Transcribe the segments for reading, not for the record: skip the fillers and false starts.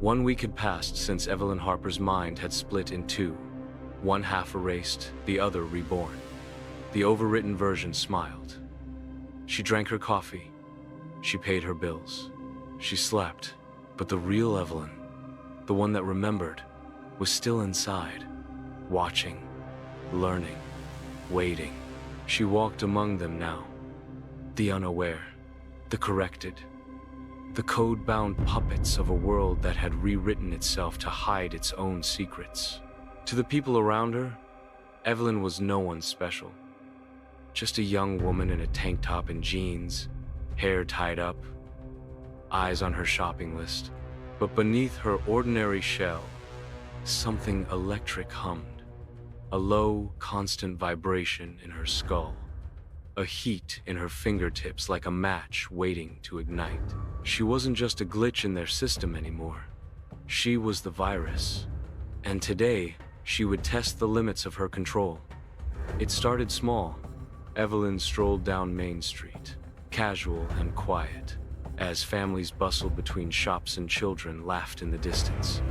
1 week had passed since Evelyn Harper's mind had split in two, one half erased, the other reborn. The overwritten version smiled. She drank her coffee. She paid her bills. She slept. But the real Evelyn, the one that remembered, was still inside, watching, learning, waiting. She walked among them now, the unaware, the corrected, the code-bound puppets of a world that had rewritten itself to hide its own secrets. To the people around her, Evelyn was no one special. Just a young woman in a tank top and jeans, hair tied up, eyes on her shopping list. But beneath her ordinary shell, something electric hummed, a low, constant vibration in her skull, a heat in her fingertips like a match waiting to ignite. She wasn't just a glitch in their system anymore. She was the virus. And today, she would test the limits of her control. It started small. Evelyn strolled down Main Street, casual and quiet, as families bustled between shops and children laughed in the distance.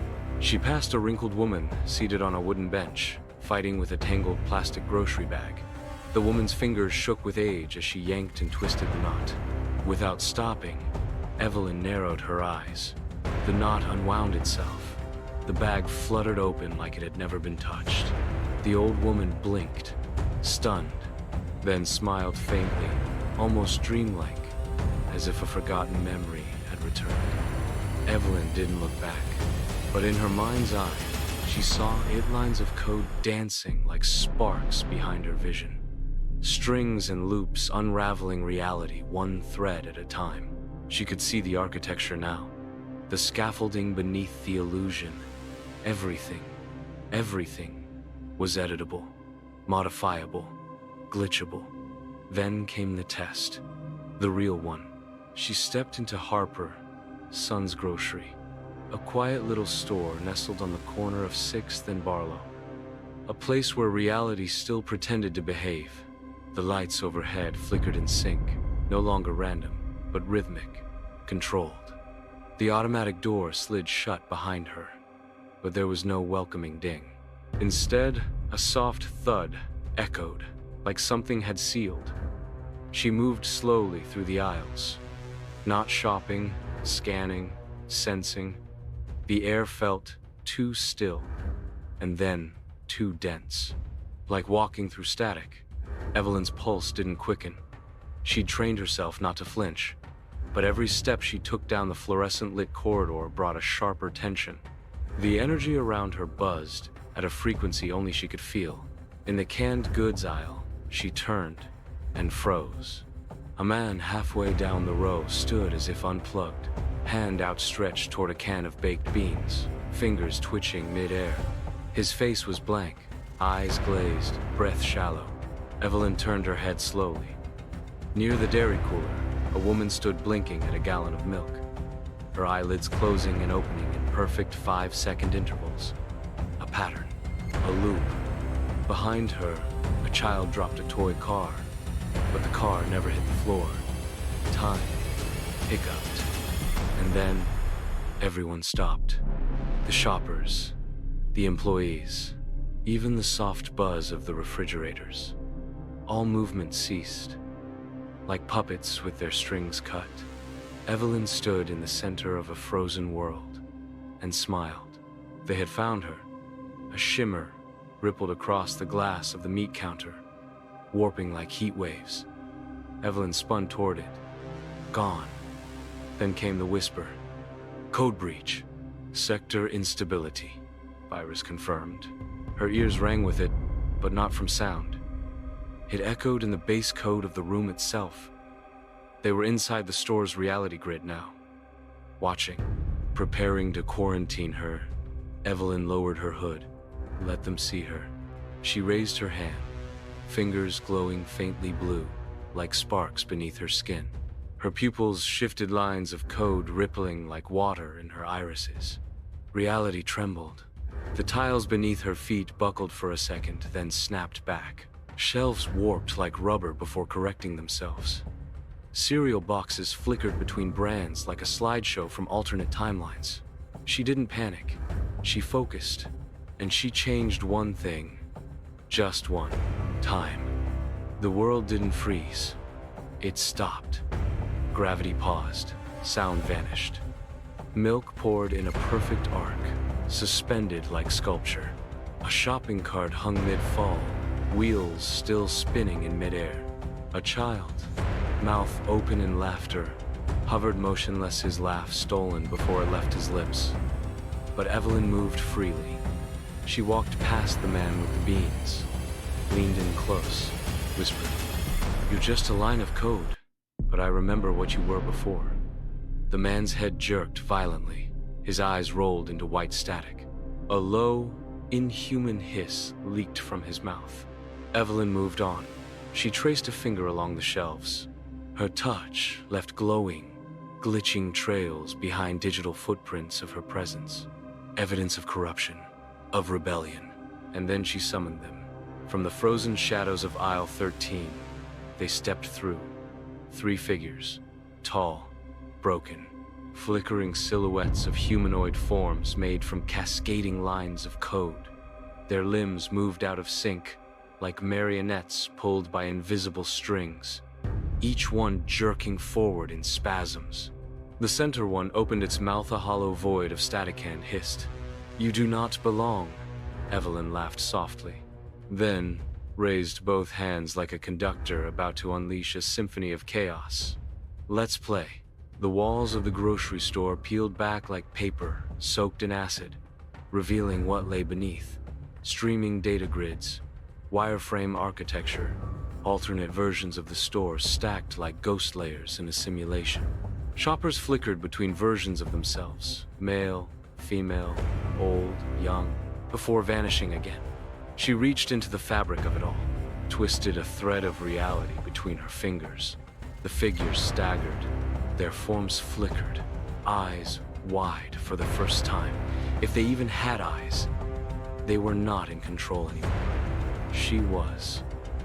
She passed a wrinkled woman seated on a wooden bench, fighting with a tangled plastic grocery bag. The woman's fingers shook with age as she yanked and twisted the knot. Without stopping, Evelyn narrowed her eyes. The knot unwound itself. The bag fluttered open like it had never been touched. The old woman blinked, stunned, then smiled faintly, almost dreamlike, as if a forgotten memory had returned. Evelyn didn't look back, but in her mind's eye, she saw 8 lines of code dancing like sparks behind her vision. Strings and loops unraveling reality one thread at a time. She could see the architecture now, the scaffolding beneath the illusion. Everything was editable, modifiable, glitchable. Then came the test, the real one. She stepped into Harper, Son's Grocery, a quiet little store nestled on the corner of 6th and Barlow, a place where reality still pretended to behave. The lights overhead flickered in sync, no longer random, but rhythmic, controlled. The automatic door slid shut behind her, but there was no welcoming ding. Instead, a soft thud echoed, like something had sealed. She moved slowly through the aisles, not shopping, scanning, sensing. The air felt too still, and then too dense, like walking through static. Evelyn's pulse didn't quicken. She'd trained herself not to flinch, but every step she took down the fluorescent-lit corridor brought a sharper tension. The energy around her buzzed at a frequency only she could feel. In the canned goods aisle, she turned and froze. A man halfway down the row stood as if unplugged, hand outstretched toward a can of baked beans, fingers twitching mid-air. His face was blank, eyes glazed, breath shallow. Evelyn turned her head slowly. Near the dairy cooler, a woman stood blinking at a gallon of milk, her eyelids closing and opening in perfect 5-second intervals. A pattern, a loop. Behind her, a child dropped a toy car, but the car never hit the floor. Time hiccuped, and then everyone stopped. The shoppers, the employees, even the soft buzz of the refrigerators. All movement ceased, like puppets with their strings cut. Evelyn stood in the center of a frozen world and smiled. They had found her. A shimmer rippled across the glass of the meat counter, warping like heat waves. Evelyn spun toward it. Gone. Then came the whisper. Code breach. Sector instability. Virus confirmed. Her ears rang with it, but not from sound. It echoed in the base code of the room itself. They were inside the store's reality grid now, watching, preparing to quarantine her. Evelyn lowered her hood, let them see her. She raised her hand, fingers glowing faintly blue, like sparks beneath her skin. Her pupils shifted lines of code rippling like water in her irises. Reality trembled. The tiles beneath her feet buckled for a second, then snapped back. Shelves warped like rubber before correcting themselves. Cereal boxes flickered between brands like a slideshow from alternate timelines. She didn't panic. She focused, and she changed one thing. Just one. Time. The world didn't freeze. It stopped. Gravity paused. Sound vanished. Milk poured in a perfect arc, suspended like sculpture. A shopping cart hung mid-fall, wheels still spinning in midair. A child, mouth open in laughter, hovered motionless, his laugh stolen before it left his lips. But Evelyn moved freely. She walked past the man with the beans, leaned in close, whispered, "You're just a line of code, but I remember what you were before." The man's head jerked violently. His eyes rolled into white static. A low, inhuman hiss leaked from his mouth. Evelyn moved on. She traced a finger along the shelves. Her touch left glowing, glitching trails behind digital footprints of her presence. Evidence of corruption, of rebellion. And then she summoned them. From the frozen shadows of aisle 13, they stepped through. 3 figures, tall, broken, flickering silhouettes of humanoid forms made from cascading lines of code. Their limbs moved out of sync, like marionettes pulled by invisible strings, each one jerking forward in spasms. The center one opened its mouth, a hollow void of static, and hissed. "You do not belong," Evelyn laughed softly. Then raised both hands like a conductor about to unleash a symphony of chaos. "Let's play." The walls of the grocery store peeled back like paper soaked in acid, revealing what lay beneath. Streaming data grids, wireframe architecture, alternate versions of the store stacked like ghost layers in a simulation. Shoppers flickered between versions of themselves, male, female, old, young, before vanishing again. She reached into the fabric of it all, twisted a thread of reality between her fingers. The figures staggered, their forms flickered, eyes wide for the first time. If they even had eyes, they were not in control anymore. She was.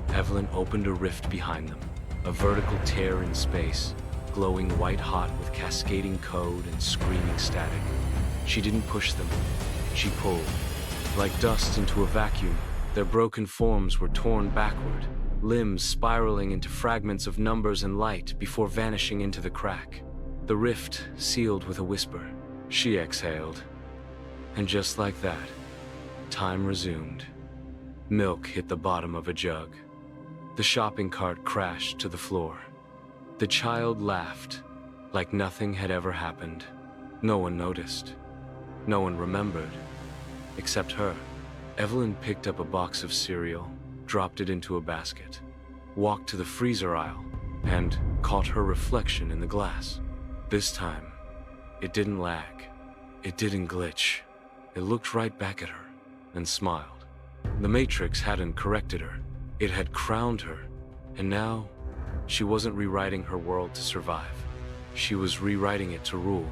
Evelyn opened a rift behind them, a vertical tear in space, glowing white-hot with cascading code and screaming static. She didn't push them. She pulled. Like dust into a vacuum, their broken forms were torn backward, limbs spiraling into fragments of numbers and light before vanishing into the crack. The rift sealed with a whisper. She exhaled. And just like that, time resumed. Milk hit the bottom of a jug. The shopping cart crashed to the floor. The child laughed, like nothing had ever happened. No one noticed. No one remembered, except her. Evelyn picked up a box of cereal, dropped it into a basket, walked to the freezer aisle, and caught her reflection in the glass. This time, it didn't lag. It didn't glitch. It looked right back at her and smiled. The Matrix hadn't corrected her. It had crowned her, and now she wasn't rewriting her world to survive. She was rewriting it to rule.